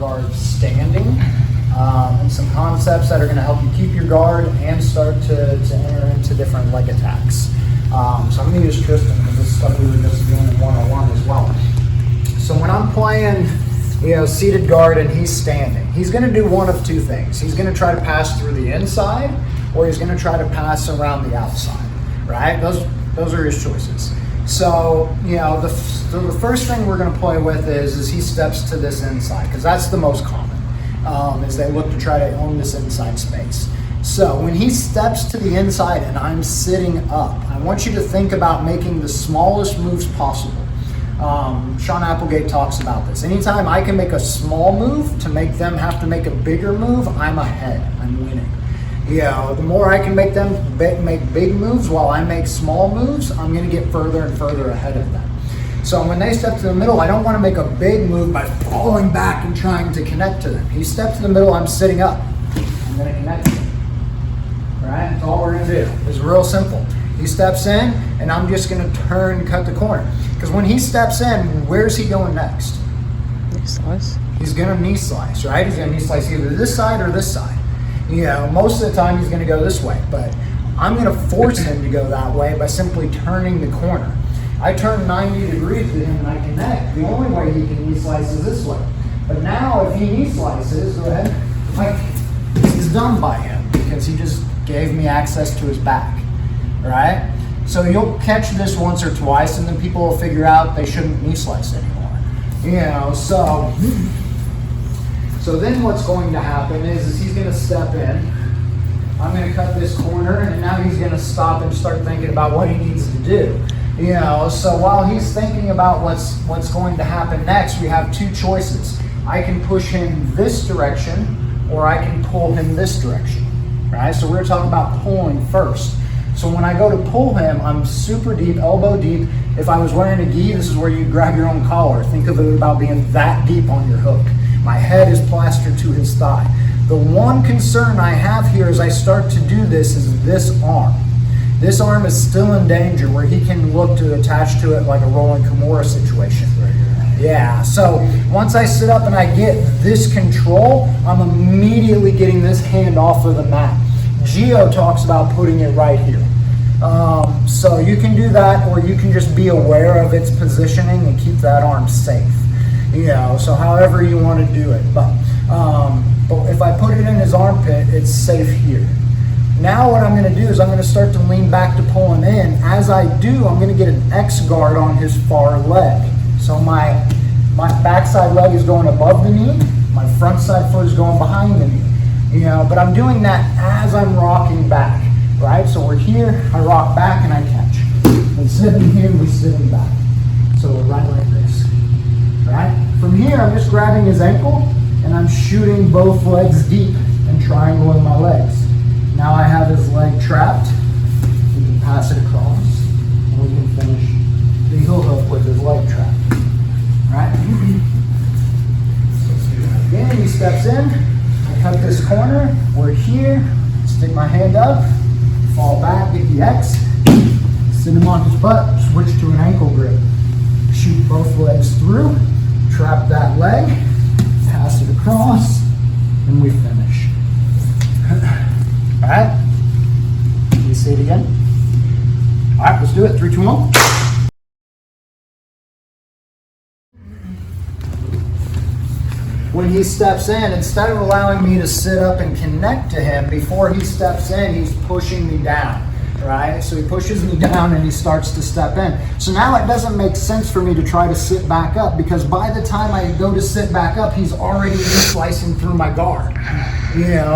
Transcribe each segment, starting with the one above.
guard standing, and some concepts that are going to help you keep your guard and start to enter into different leg attacks. So I'm going to use Tristan because this is stuff we were just doing in one-on-one as well. So when I'm playing, seated guard and he's standing, he's going to do one of two things. He's going to try to pass through the inside, or he's going to try to pass around the outside, right? Those are his choices. So, the first thing we're going to play with is he steps to this inside, because that's the most common, is they look to try to own this inside space. So when he steps to the inside and I'm sitting up, I want you to think about making the smallest moves possible. Sean Applegate talks about this. Anytime I can make a small move to make them have to make a bigger move, I'm ahead, I'm winning. The more I can make them make big moves while I make small moves, I'm going to get further and further ahead of them. So when they step to the middle, I don't want to make a big move by falling back and trying to connect to them. He steps to the middle, I'm sitting up. I'm going to connect to him. Right? That's all we're going to do. It's real simple. He steps in, and I'm just going to turn and cut the corner. Because when he steps in, where's he going next? Knee slice. He's going to knee slice, right? He's going to knee slice either this side or this side. Most of the time he's going to go this way, but I'm going to force him to go that way by simply turning the corner. I turn 90 degrees to him and I connect. The only way he can knee slice is this way. But now if he knee slices, go ahead, it's done by him because he just gave me access to his back, right? So you'll catch this once or twice and then people will figure out they shouldn't knee slice anymore. So then what's going to happen is he's going to step in. I'm going to cut this corner, and now he's going to stop and start thinking about what he needs to do. So while he's thinking about what's going to happen next, we have two choices. I can push him this direction, or I can pull him this direction. Right? So we're talking about pulling first. So when I go to pull him, I'm super deep, elbow deep. If I was wearing a gi, this is where you grab your own collar. Think of it about being that deep on your hook. My head is plastered to his thigh. The one concern I have here as I start to do this is this arm. This arm is still in danger where he can look to attach to it like a rolling Kimura situation. Yeah, so once I sit up and I get this control, I'm immediately getting this hand off of the mat. Gio talks about putting it right here. So you can do that, or you can just be aware of its positioning and keep that arm safe. So however you want to do it. But if I put it in his armpit, it's safe here. Now what I'm going to do is I'm going to start to lean back to pull him in. As I do, I'm going to get an X guard on his far leg. So my backside leg is going above the knee, my front side foot is going behind the knee. But I'm doing that as I'm rocking back, right? So we're here, I rock back and I catch. And sitting here, we sitting back. So we're right like this, right? From here, I'm just grabbing his ankle and I'm shooting both legs deep and triangling my legs. Now I have his leg trapped. We can pass it across and we can finish the heel hook with his leg trapped, right? So let's do that again. He steps in. Cut this corner, we're here, stick my hand up, fall back, get the X, sit him on his butt, switch to an ankle grip. Shoot both legs through, trap that leg, pass it across, and we finish. All right? Can you see it again? All right, let's do it. 3, 2, 1. When he steps in, instead of allowing me to sit up and connect to him, before he steps in, he's pushing me down, right? So he pushes me down and he starts to step in. So now it doesn't make sense for me to try to sit back up, because by the time I go to sit back up, he's already slicing through my guard,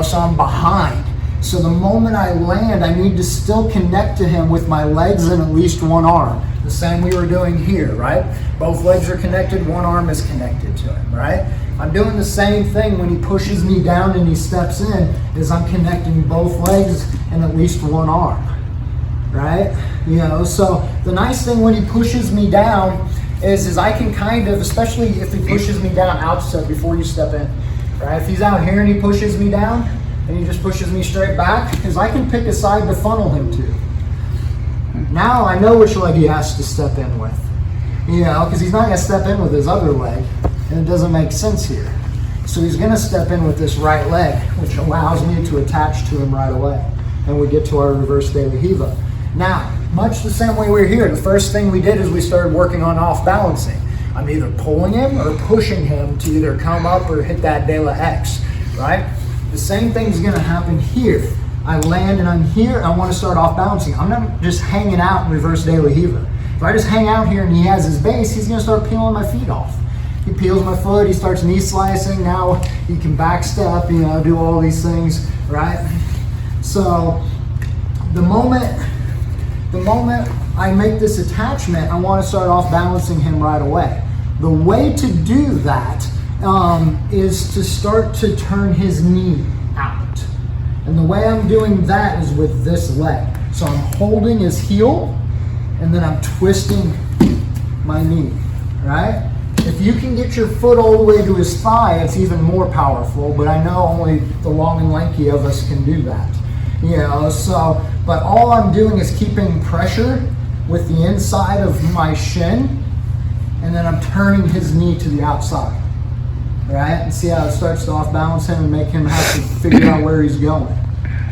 so I'm behind. So the moment I land, I need to still connect to him with my legs and at least one arm. The same we were doing here, right? Both legs are connected, one arm is connected to him, right? I'm doing the same thing when he pushes me down and he steps in, is I'm connecting both legs and at least one arm, right? So the nice thing when he pushes me down is I can kind of, especially if he pushes me down outside before you step in, right? If he's out here and he pushes me down and he just pushes me straight back, is I can pick a side to funnel him to. Now I know which leg he has to step in with, because he's not going to step in with his other leg, and it doesn't make sense here. So he's gonna step in with this right leg, which allows me to attach to him right away. And we get to our reverse de la Riva. Now, much the same way we're here, the first thing we did is we started working on off balancing. I'm either pulling him or pushing him to either come up or hit that de la X, right? The same thing's gonna happen here. I land and I'm here, I wanna start off balancing. I'm not just hanging out in reverse de la Riva. If I just hang out here and he has his base, he's gonna start peeling my feet off. He peels my foot, he starts knee slicing, now he can back step, you know, do all these things, right? So the moment I make this attachment, I want to start off balancing him right away. The way to do that is to start to turn his knee out. And the way I'm doing that is with this leg. So I'm holding his heel and then I'm twisting my knee, right? If you can get your foot all the way to his thigh, it's even more powerful, but I know only the long and lanky of us can do that. You know, so, but all I'm doing is keeping pressure with the inside of my shin, and then I'm turning his knee to the outside, right? And see how it starts to off balance him and make him have to figure out where he's going,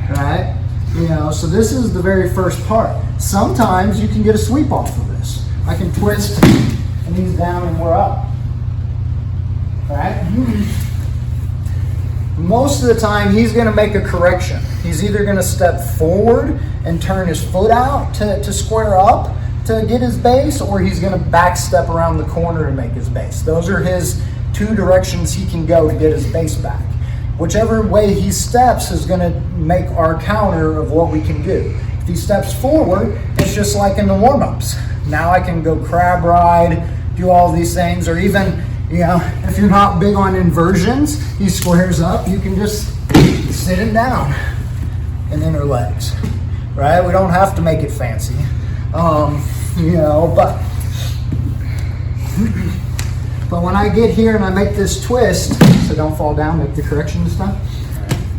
right? You know, so this is the very first part. Sometimes you can get a sweep off of this. I can twist and he's down and we're up, right? Most of the time he's gonna make a correction. He's either gonna step forward and turn his foot out to square up to get his base, or he's gonna back step around the corner and make his base. Those are his two directions he can go to get his base back. Whichever way he steps is gonna make our counter of what we can do. If he steps forward, it's just like in the warm-ups. Now I can go crab ride, do all these things, or even, you know, if you're not big on inversions, he squares up, you can just sit him down and inner legs, right? We don't have to make it fancy, you know, but when I get here and I make this twist, so don't fall down, make the correction this time,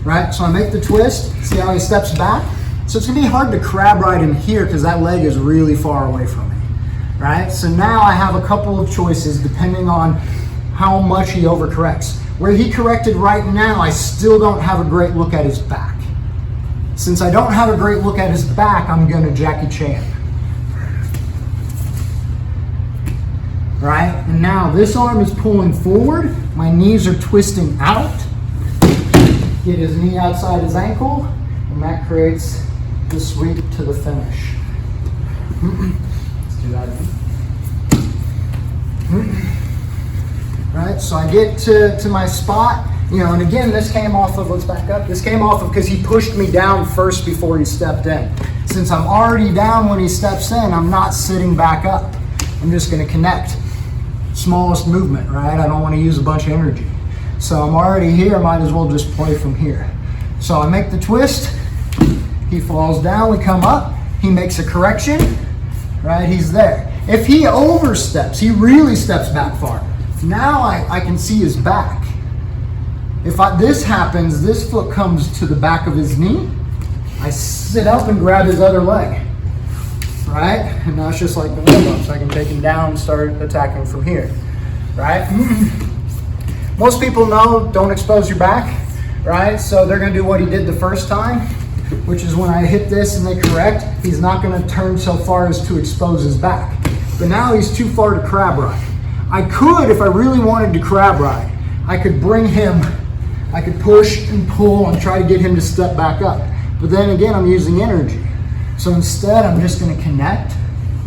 right? So I make the twist, see how he steps back? So it's gonna be hard to crab ride him here because that leg is really far away from me, right? So now I have a couple of choices depending on how much he overcorrects. Where he corrected right now, I still don't have a great look at his back. Since I don't have a great look at his back, I'm gonna Jackie Chan. Right? And now this arm is pulling forward, my knees are twisting out. Get his knee outside his ankle, and that creates the sweep to the finish. Let's do that again. Right, so I get to my spot, you know, and again, this came off of, let's back up, this came off of because he pushed me down first before he stepped in. Since I'm already down when he steps in, I'm not sitting back up. I'm just gonna connect. Smallest movement, right? I don't wanna use a bunch of energy. So I'm already here, might as well just play from here. So I make the twist, he falls down, we come up, he makes a correction, right? He's there. If he oversteps, he really steps back far. Now I can see his back. If this happens, this foot comes to the back of his knee, I sit up and grab his other leg, right? And now it's just like the warm-ups. I can take him down and start attacking from here, right? Most people know don't expose your back, right? So they're gonna do what he did the first time, which is when I hit this and they correct, he's not gonna turn so far as to expose his back. But now he's too far to crab ride. I could, if I really wanted to crab ride, I could bring him, I could push and pull and try to get him to step back up. But then again, I'm using energy. So instead, I'm just gonna connect,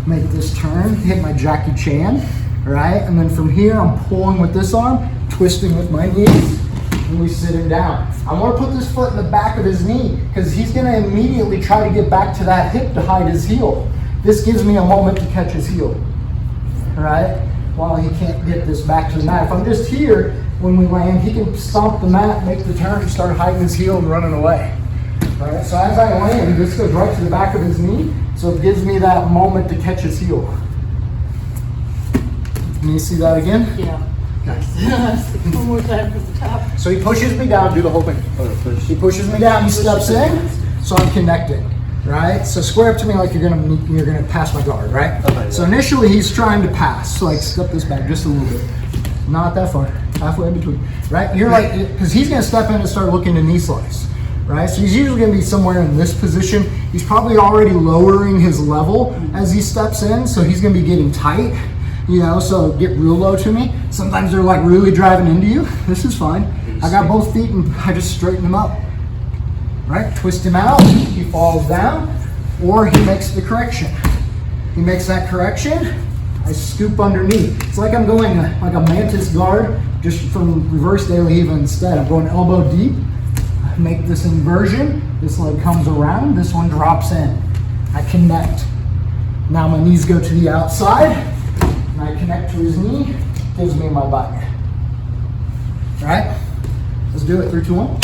make this turn, hit my Jackie Chan, right? And then from here, I'm pulling with this arm, twisting with my knees, and we sit him down. I wanna put this foot in the back of his knee because he's gonna immediately try to get back to that hip to hide his heel. This gives me a moment to catch his heel, right? While he can't get this back to the mat. If I'm just here, when we land, he can stomp the mat, make the turn, start hiding his heel and running away. All right, so as I land, this goes right to the back of his knee, so it gives me that moment to catch his heel. Can you see that again? Yeah. Nice. One more time from the top. So he pushes me down, do the whole thing. He pushes me down, he steps in, so I'm connecting. Right? So square up to me like you're gonna pass my guard, right? Okay, so initially he's trying to pass. So like step this back just a little bit. Not that far, halfway in between, right? You're like, because he's gonna step in and start looking to knee slice, right? So he's usually gonna be somewhere in this position. He's probably already lowering his level as he steps in, so he's gonna be getting tight, you know, so get real low to me. Sometimes they're like really driving into you. This is fine. I got both feet and I just straighten him up, right? Twist him out, he falls down, or he makes the correction. He makes that correction, I scoop underneath. It's like I'm going like a mantis guard, just from reverse de la riva instead. I'm going elbow deep, I make this inversion, this leg comes around, this one drops in. I connect. Now my knees go to the outside, and I connect to his knee, gives me my bike. All right, let's do it, 3, 2, 1.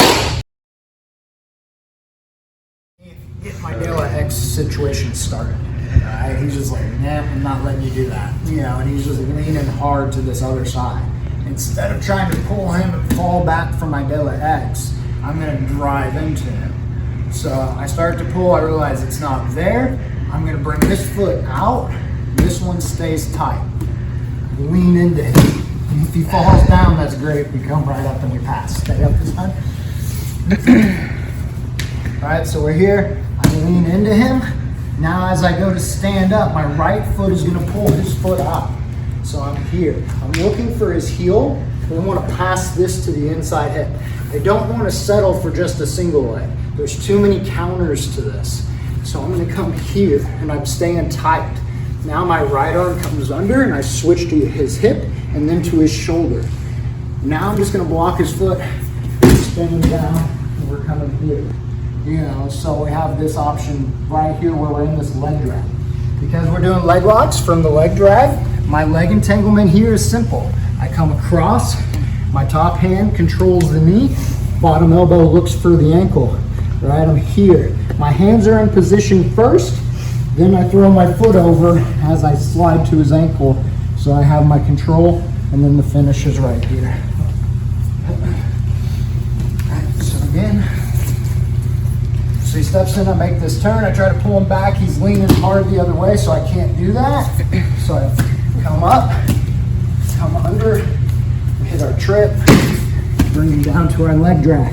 Get my De La X situation started. Right? He's just like, nah, I'm not letting you do that. You know, and he's just leaning hard to this other side. Instead of trying to pull him and fall back from my De La X, I'm gonna drive into him. So I start to pull, I realize it's not there. I'm gonna bring this foot out, this one stays tight. Lean into him. And if he falls down, that's great. We come right up and we pass. Stay up this time. All right, so we're here. I lean into him. Now as I go to stand up, my right foot is gonna pull his foot out. So I'm here. I'm looking for his heel. I want to pass this to the inside hip. I don't want to settle for just a single leg. There's too many counters to this. So I'm gonna come here and I'm staying tight. Now my right arm comes under and I switch to his hip and then to his shoulder. Now I'm just gonna block his foot, spin him down, and we're coming here. You know, so we have this option right here where we're in this leg drag. Because we're doing leg locks from the leg drag, my leg entanglement here is simple. I come across, my top hand controls the knee, bottom elbow looks for the ankle, right? I'm here. My hands are in position first, then I throw my foot over as I slide to his ankle, so I have my control, and then the finish is right here. Right, so again, so he steps in, I make this turn, I try to pull him back, he's leaning hard the other way, so I can't do that. So I come up, come under, hit our trip, bring him down to our leg drag.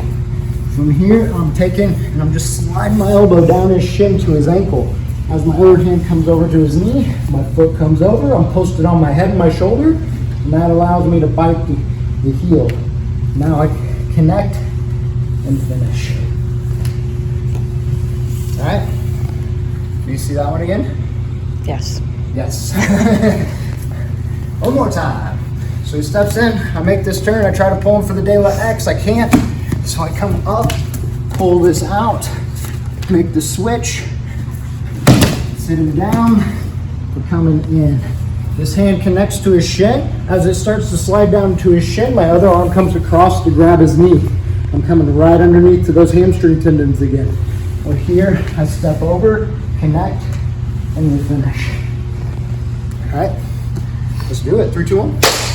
From here, I'm taking, and I'm just sliding my elbow down his shin to his ankle. As my other hand comes over to his knee, my foot comes over, I'm posted on my head and my shoulder, and that allows me to bite the heel. Now I connect and finish. All right, do you see that one again? Yes. Yes. One more time. So he steps in, I make this turn, I try to pull him for the De La X, I can't. So I come up, pull this out, make the switch, sit him down, we're coming in. This hand connects to his shin. As it starts to slide down to his shin, my other arm comes across to grab his knee. I'm coming right underneath to those hamstring tendons again. Well, here, I step over, connect, and we finish. All right, let's do it. 3, 2, 1.